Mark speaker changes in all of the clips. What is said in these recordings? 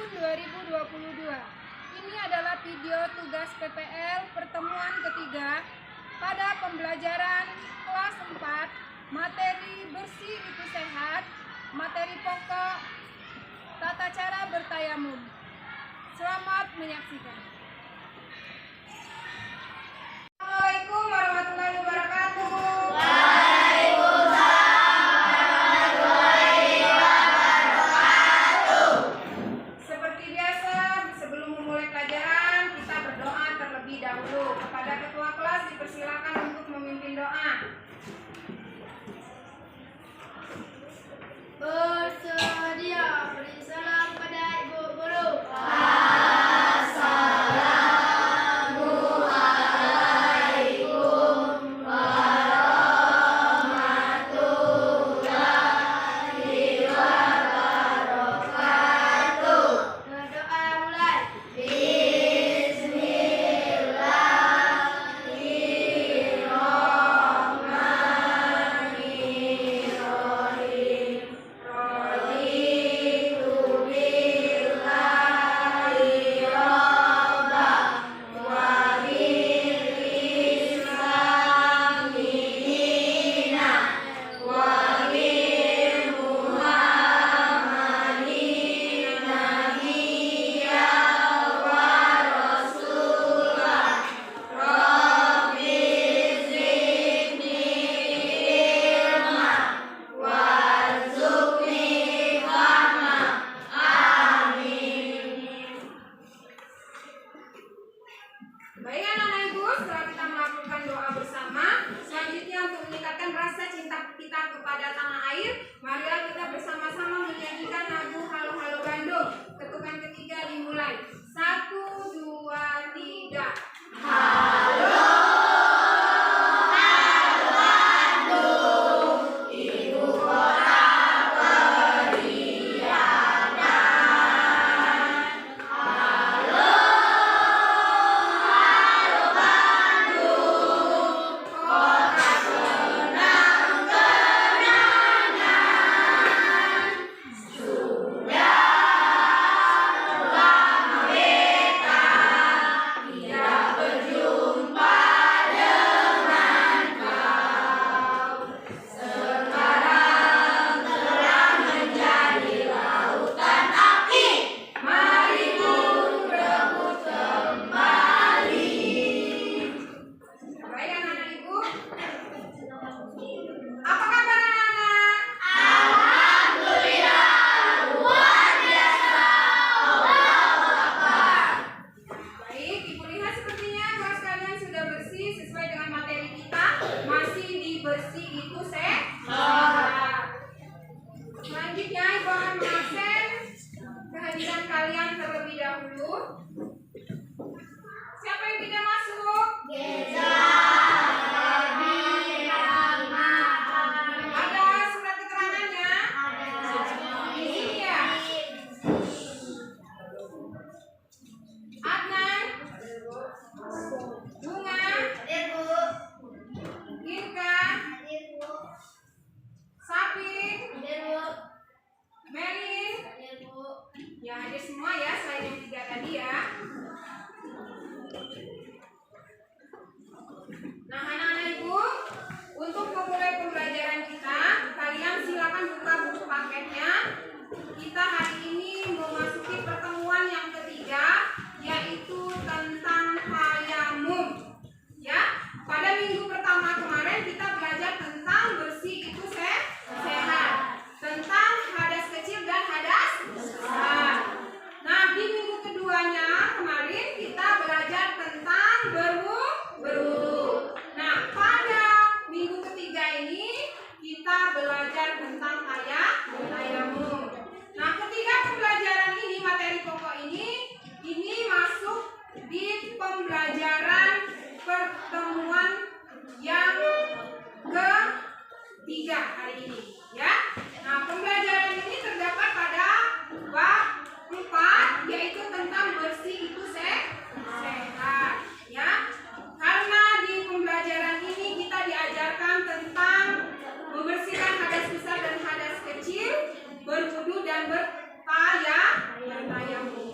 Speaker 1: tahun 2022. Ini adalah video tugas PPL pertemuan ketiga pada pembelajaran kelas 4 materi bersih itu sehat, materi pokok tata cara bertayamum. Selamat menyaksikan. Assalamualaikum warahmatullahi wabarakatuh. Seperti biasa, sebelum memulai pelajaran, kita berdoa terlebih dahulu. Kepada ketua kelas dipersilakan untuk memimpin doa.
Speaker 2: Bersedia beri salam pada ibu guru.
Speaker 1: Baik anak-anak ibu, setelah kita melakukan doa bersama, selanjutnya untuk meningkatkan rasa cinta kita kepada tanah air, marilah kita bersama-sama menyanyikan lagu Halo Halo Bandung. Ketukan ketiga dimulai. 1, 2, 3. Baik anak-anak ibu, apa kabar anak-anak? Baik, ibu lihat sepertinya kelas kalian sudah bersih sesuai dengan materi kita. Masih di bersih itu sehat. Selanjutnya ibu akan mengabsen kehadiran kalian terlebih dahulu. Siapa yang tidak masuk? Ada surat keterangannya? Iya. Adnan, Bunga, Irka, Sapi, Melin. Ya, hadir semua ya, selain yang 3 tadi ya. Nah, anak-anak ibu, untuk memulai pembelajaran kita, kalian silakan buka buku paketnya. Kita hari ini memasuki pertemuan yang ketiga, yaitu tentang tayamum. Ya, pada minggu pertama kemarin kita belajar tentang bersih itu sehat, tentang hadas kecil dan hadas besar. Nah, di minggu keduanya kemarin kita belajar tentang berwudu. Nah, pada minggu ketiga ini kita belajar tentang tayamum. Nah, ketiga pembelajaran ini, materi pokok ini masuk di pembelajaran pertemuan yang ketiga hari ini, ya. Nah, pembelajaran ini terdapat pada bab 4, yaitu tentang bersih itu sehat, ya. Karena di pembelajaran ini kita diajarkan tentang membersihkan hadas besar dan hadas kecil, berwudu dan bertayamum.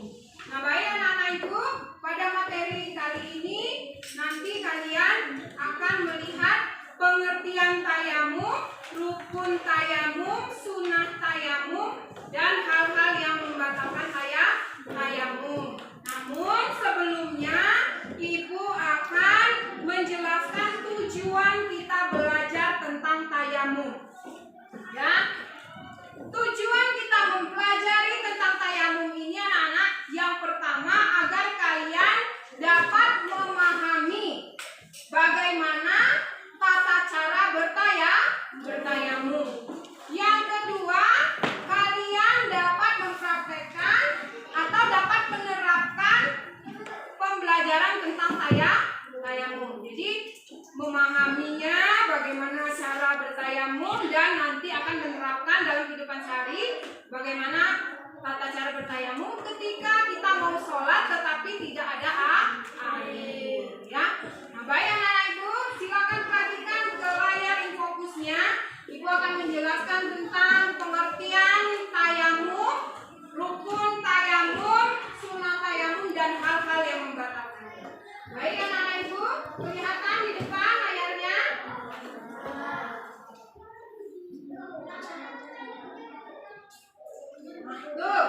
Speaker 1: Tuh,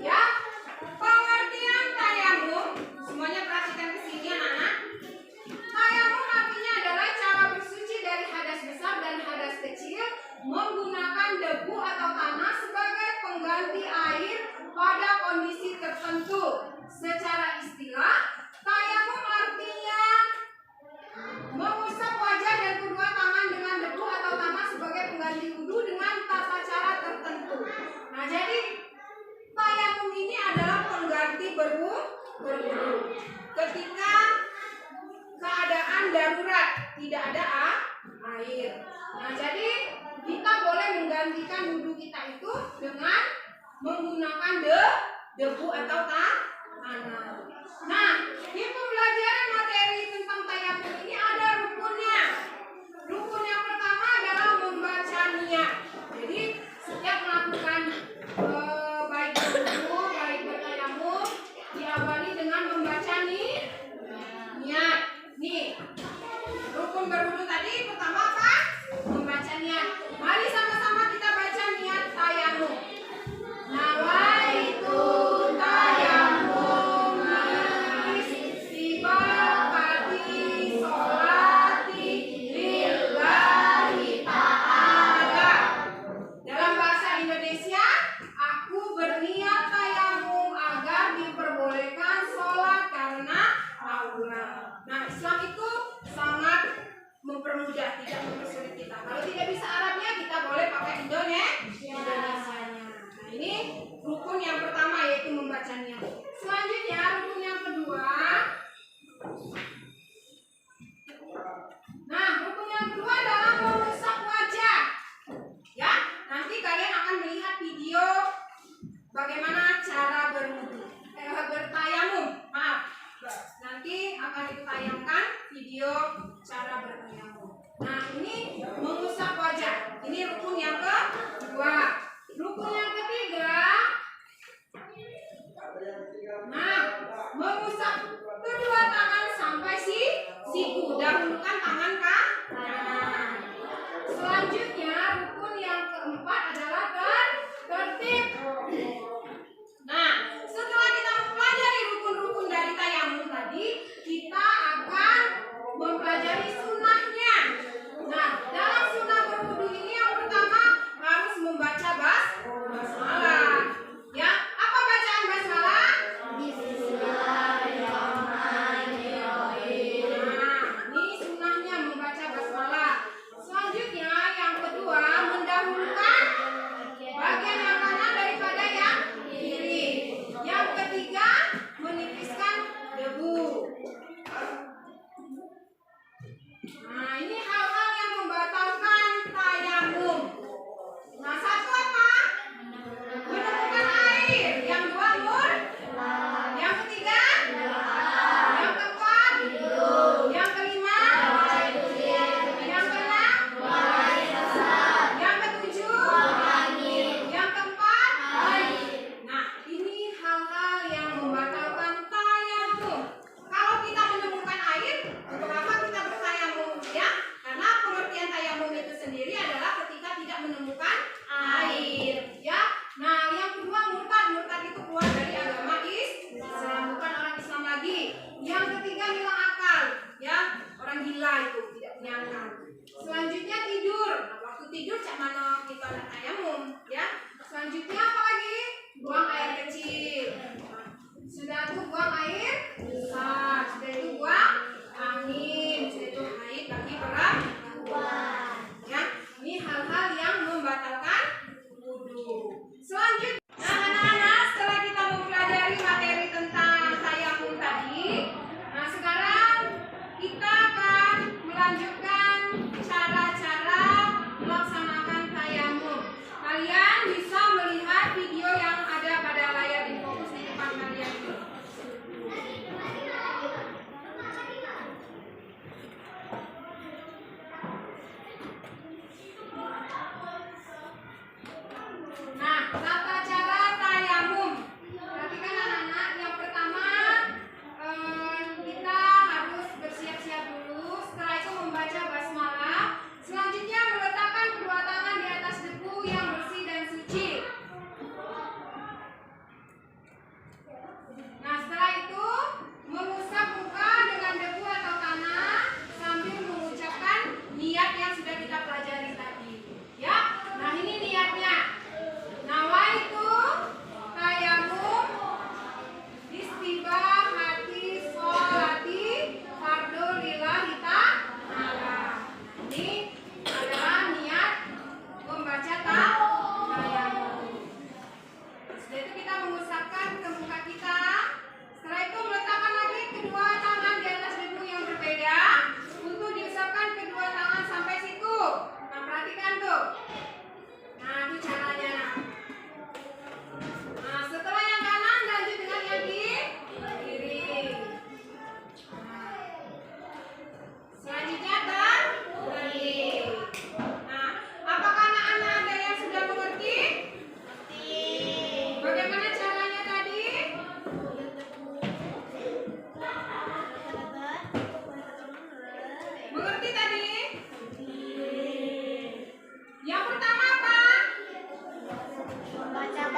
Speaker 1: ya. Pengertian tayamum, semuanya perhatikan ke sini anak-anak. Tayamum artinya adalah cara bersuci dari hadas besar dan hadas kecil menggunakan debu atau tanah sebagai pengganti air pada kondisi tertentu. Secara istilah, tayamum artinya mengusap wajah dan kedua tangan dengan debu atau tanah sebagai pengganti wudu dengan tata cara tertentu. Nah, jadi tayamum ini adalah pengganti berwudu ketika keadaan darurat, tidak ada air. Nah, jadi kita boleh menggantikan wudu kita itu dengan menggunakan debu atau tanah. Nah, di pembelajaran materi tentang tayamum ini ada rukunnya. Rukun yang pertama adalah membaca niat. Jadi setiap melakukan baik berwudu, baik bertayamum diawali dengan membaca niat. Nih, rukun berwudu tadi pertama apa? Membaca niat. Mari sama-sama kita baca niat tayamum. Nawaitu tayamum istibaqati sholati lillahi ta'ala. Dalam bahasa Indonesia, aku berniat tayamum agar diperbolehkan sholat karena Allah. Nah, Islam itu sangat mempermudah, tidak mempersulit kita. Kalau tidak bisa Arabnya, kita boleh pakai Indonesianya. Nah, ini rukun yang pertama, yaitu membaca niat. Selanjutnya, rukun yang kedua. Nah, rukun yang kedua adalah mengusap wajah. Ya, nanti kalian akan melihat video bagaimana cara bertayamum. Maaf. Nanti akan ditayangkan video cara bertayamum. Nah, ini mengusap wajah. Ini rukun yang kedua. Rukun yang ketiga. Nah, mengusap kedua tangan sampai siku. Dahulukan tangan kanan. Selanjutnya, rukun yang keempat adalah tertib. Nah, setelah kita mempelajari rukun-rukun dari tayamum tadi, kita akan mempelajari sunnahnya. Nah, dalam sunnah berwudu ini yang pertama harus membaca basmalah. Ya, apa bacaan basmalah? Bismillahirrahmanirrahim. Nah, ini sunnahnya membaca basmalah. Selanjutnya yang kedua, mendahulukan bagian yang kanan daripada yang kiri. Yang ketiga, menipiskan debu. Nah, ini hal-hal yang membatalkan tayamum. Nah, satu apa? Menemukan air. Yang dua, yang ketiga, yang keempat, yang kelima, yang keenam, yang ketujuh, yang keempat. Nah, ini hal-hal yang membatalkan tayamum. Kalau kita menemukan air, untuk apa kita bertayamum? Ya, karena pengertian tayamum itu sendiri adalah ketika tidak menemukan air. Ya, nah yang kedua murtad itu keluar dari agama Islam, bukan orang Islam lagi. Yang ketiga hilang akal, ya orang gila itu tidak punya akal. Selanjutnya tidur. Nah, waktu tidur cak mana kita nak tayamum, ya. Selanjutnya apa lagi? Buang air kecil. Sudah itu buang air besar. Sudah itu buang angin. Sudah itu haid bagi perempuan. Ya, ini hal-hal yang membatalkan wudu. Selanjutnya, nah anak-anak, setelah kita mempelajari materi tentang tayamum tadi, nah sekarang kita akan melanjutkan cara-cara melaksanakan tayamum.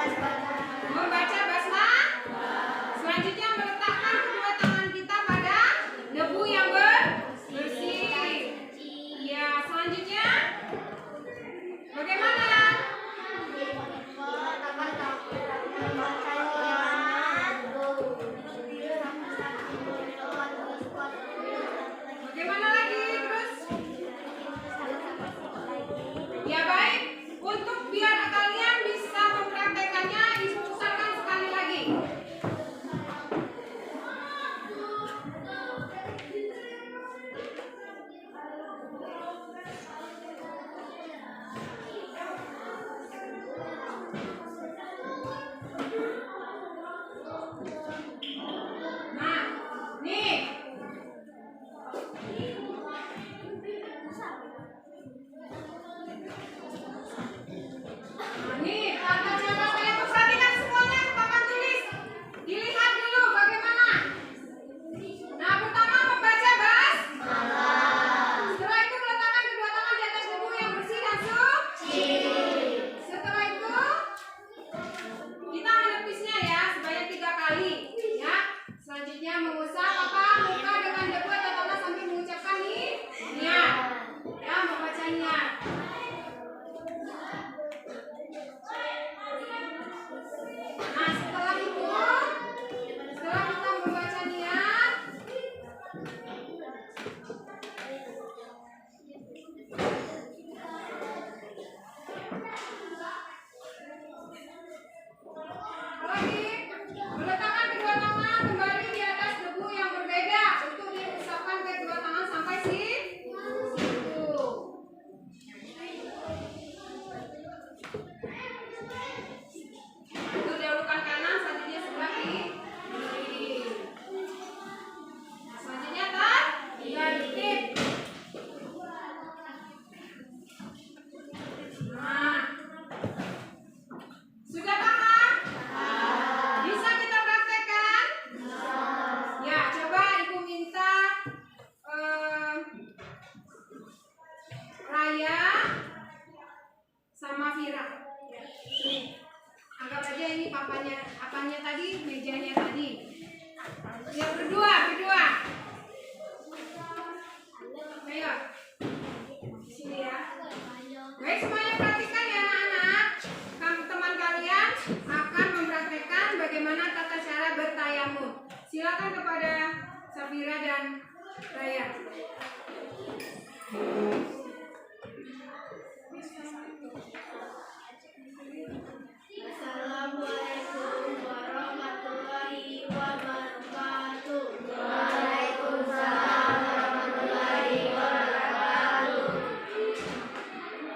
Speaker 1: Membaca basmalah. Selanjutnya meletakkan kedua tangan kita pada debu yang bersih. Ya, selanjutnya bagaimana? Bagaimana lagi? Terus? Ya baik, untuk biar kalian bisa mempraktekannya, diusahakan sekali lagi. Nah, nih. Nah, nih, Bapak Ibu perhatikan semuanya ke papan tulis. Dilihat dulu bagaimana. Nah, pertama membaca basmalah. Setelah itu meletakkan kedua tangan di atas debu yang bersih dan suci. Setelah itu kita menepisnya ya sebanyak 3 kali ya. Selanjutnya mengusap muka dengan debu atau tangan sambil mengucapkan niat. Ya, membaca niat. Nah, setelah kita membaca niat, lagi meletakkan kedua tangan kembali di atas debu yang berbeda untuk diusapkan ke kedua tangan sampai situ. Itu dahulukan kanan, selanjutnya sebelah kiri. Selanjutnya tertib. Nah, sudah paham? Bisa kita praktekkan? Ya, coba Ibu minta Raya sama Vira. Sini. Anggap aja ini apanya tadi, mejanya tadi. Yang berdua. Ayo. Sini ya. Baik, semuanya perhatikan ya anak-anak. Teman kalian akan mempraktekkan bagaimana tata cara bertayamum. Silakan kepada Safira dan Raya.
Speaker 2: Assalamualaikum warahmatullahi wabarakatuh.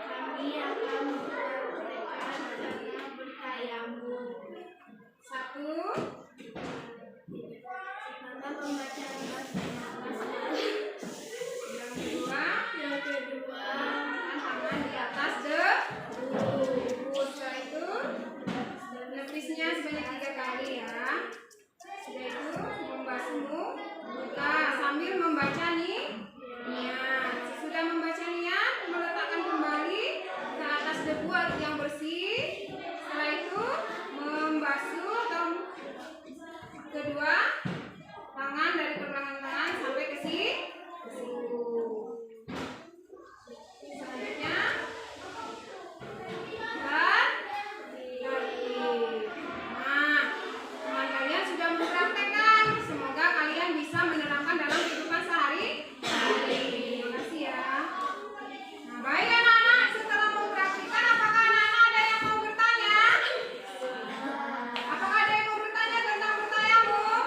Speaker 2: Kami akan mempraktekkan cara bertayamum.
Speaker 1: 1.
Speaker 2: Pertama membaca basmalah.
Speaker 1: Yang kedua, tangan di atas debu. Setelah itu menepisnya sebanyak 3 kali ya. Sudah itu membasuh muka sambil membaca niat. Sesudah membaca niat, meletakkan kembali ke atas debu yang bersih. Setelah itu membasuh kedua tangan dari pergelangan tangan sampai ke situ. Selanjutnya nah, teman kalian sudah mempraktekkan. Semoga kalian bisa menerapkan dalam kehidupan sehari-hari. Terima kasih ya. Nah, baik anak-anak, setelah mempraktikkan, apakah anak-anak ada yang mau bertanya? Apakah ada yang mau bertanya tentang bertayamum?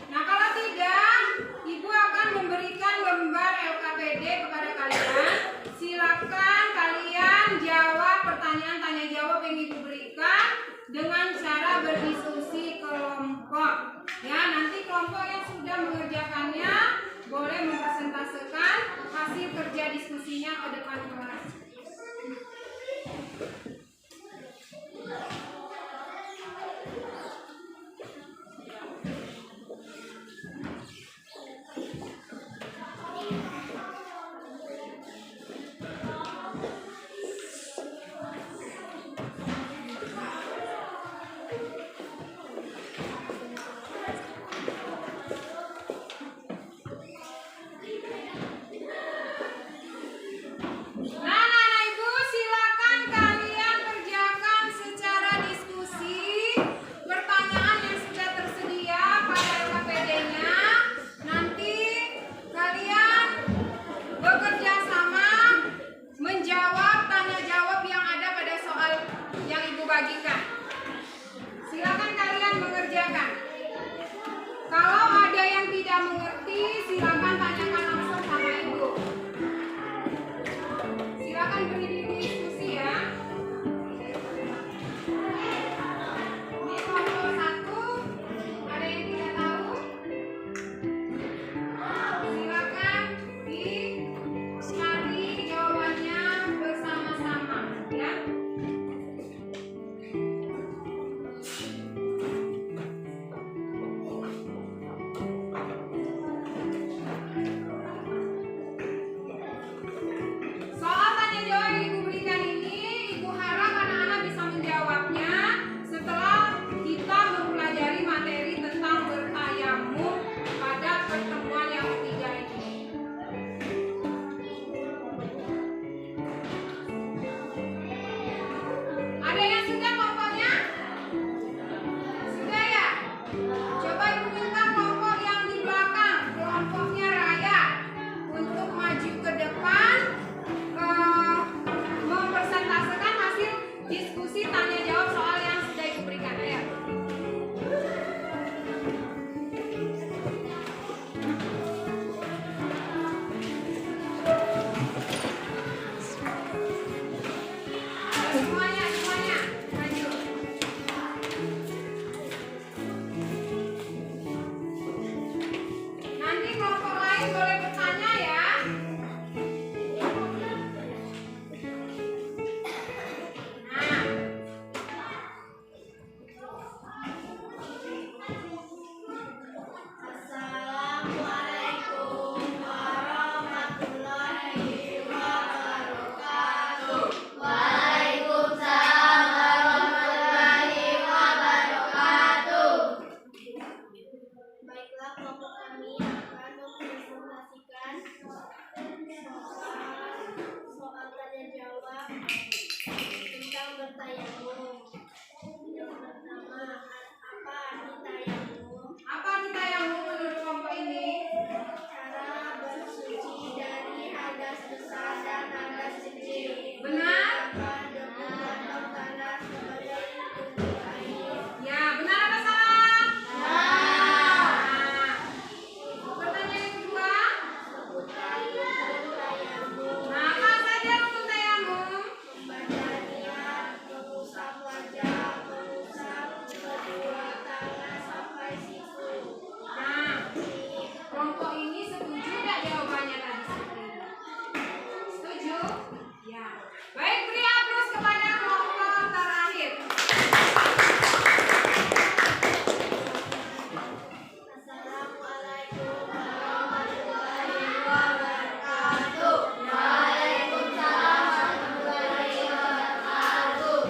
Speaker 1: Nah, kalau tidak, Ibu akan memberikan lembar LKPD kepada kalian. Silakan kalian jawab pertanyaan tanya jawab yang Ibu berikan dengan cara berdiskusi kelompok. Ya, nanti kelompok yang sudah mengerjakannya boleh mempresentasikan hasil kerja diskusinya ke depan kelas. tidak mengerti, silakan tanyakan langsung sama ibu. Silakan beri diskusi ya. Ini kelompok 1, ada yang tidak tahu? Silakan dicari jawabannya bersama-sama ya. Soal tanya jawab yang ibu berikan ini, ibu harap anak-anak bisa menjawabnya setelah kita mempelajari materi tentang bertayamum pada pertemuan yang ketiga ini. Ada yang sudah kelompoknya? Sudah ya? Coba ibu minta kelompok yang di belakang, kelompoknya Raya, untuk maju ke depan mempresentasikan hasil diskusi tanya jawab soal yang sudah ibu berikan. Ayo. Semuanya maju. Nanti kelompok lain boleh bertanya ya. Nah,
Speaker 2: Assalamualaikum warahmatullahi wabarakatuh. Waalaikumsalam warahmatullahi wabarakatuh. Baiklah, kelompok kami akan mempresentasikan soal tanya jawab tentang bertayamum. Yang pertama, apa arti tayamum?
Speaker 1: apa arti tayamum menurut kelompok ini?
Speaker 2: Cara bersuci dari hadas besar dan hadas kecil.
Speaker 1: Benar?
Speaker 2: Tanpa debu atau tanah sebagai tubuh air.
Speaker 1: Ya, benar apa salah? Nah, pertanyaan yang kedua.
Speaker 2: Seputar rukun tayamum.
Speaker 1: Nah, apa saja rukun tayamum?
Speaker 2: Membaca niat, mengusap wajah, mengusap kedua tangan sampai siku.
Speaker 1: Nah, kelompok ini setuju tidak jawabannya tadi? Setuju? Ya. Baik, beri aplaus kepada kelompok terakhir.
Speaker 2: Assalamualaikum warahmatullahi wabarakatuh. Waalaikumsalam warahmatullahi wabarakatuh.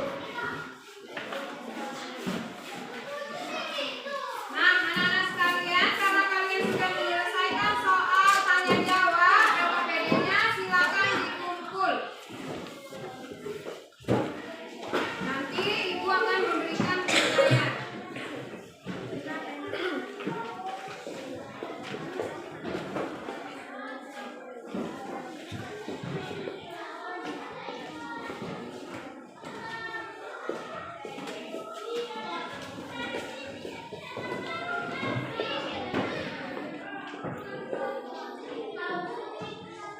Speaker 1: Nah, anak-anak sekalian, karena kalian sudah menyelesaikan soal tanya jawab, LKPD-nya silakan dikumpul. Nanti ibu akan memberikan penilaian.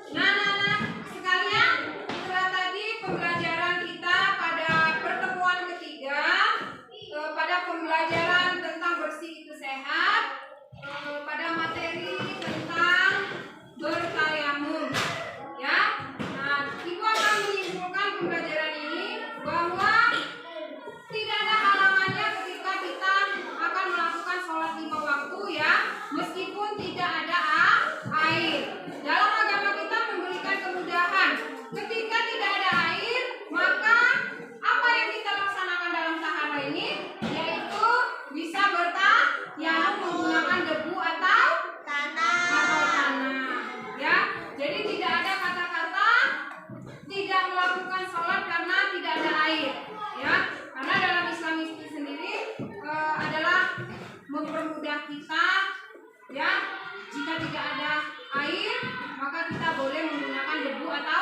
Speaker 1: Nah, anak-anak sekalian, itulah tadi pembelajaran kita pada pertemuan ketiga, pada pembelajaran tentang bersih itu sehat, pada materi tentang bertayamum. Ya, nah, ibu akan menyimpulkan pembelajaran ini bahwa tidak ada halangannya ketika kita akan melakukan sholat 5 waktu ya, meskipun tidak ada air. Dalam agama kita memberikan kemudahan. Ketika tidak ada air, maka apa yang kita laksanakan dalam tahara ini? Yaitu bisa bertayamum menggunakan debu atau tanah. Ya, jadi tidak ada kata-kata tidak melakukan sholat karena tidak ada air. Ya, karena dalam Islam itu sendiri adalah mempermudah kita. Ya, jika tidak ada air, maka kita boleh menggunakan debu atau